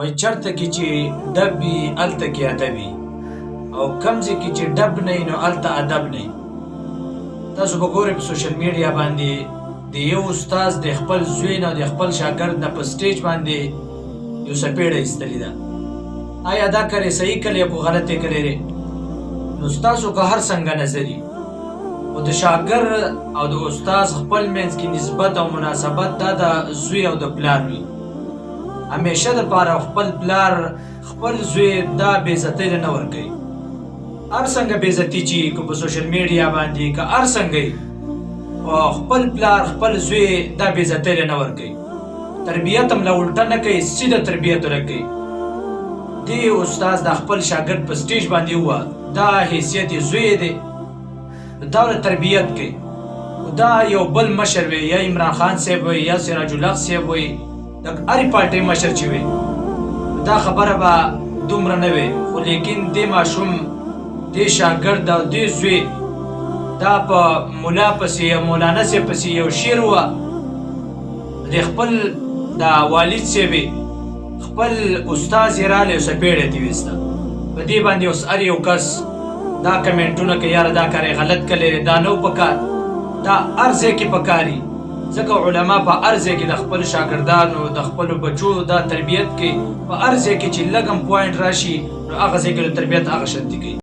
وای چرته کې چې ډب وي هلته کې ادب وي او کوم ځای کې چې ډب نه وي نو هلته ادب نه وي. تاسو به ګورئ په سوشل میډیا باندې د یو استاد د خپل زوی نه د خپل شاګرد نه په سټیج باندې یو څپېړه ایستلې ده. آیا دا کارې صحیح کړی کو غلط یې کړی دی؟ نو ستاسو که هر څنګه نظر وي خو د شاګرد او د استاد خپل منځ کې نسبت او مناسبت دا د زوی او د پلار وي. همیشه دپاره خپل پلار خپل زوی دا بېعزتۍ له نه ورکوي. هر څنګه بېعزتي چې که په سوشل میډیا باندې که هر څنګه وي خو خپل پلار خپل زوی دا بېعزتۍ له نه ورکوي. تربیت هم له الټه نه کوي، سیده تربیت ورله کوي. دې استاد د خپل شاګرد په سټیج باندې ووایه دا حیثیت یې زوی دی، دا ورله تربیت کوي. دا یو بل مشر وي، یا عمران خان صاحب وي یا سراج الحق صاحب وي، د هرې پارټۍ مشر چې وي دا خبره به دومره نه وي. خو لیکن دې ماشوم دې شاګرد او دې زوی دا په ملا پسې یا مولانا صاحب پسې یو شعر ووایه، د خپل د والد صاحب خپل استاذ یې راغلی یو څپېړه یې ویسته. په دې باندې اوس هر یو کس دا کمنټونه کوي یاره دا کار یې غلط کړی دی، دا نه و پکار. دا هر ځای کې پکار وي، ځکه علما په هر ځای کې د خپلو شاګردانو د خپلو بچو دا تربیت کوي. په هر ځای کې چې لږ هم پوینټ راشي نو هغه ځای کې تربیت هغه شانتي کوي.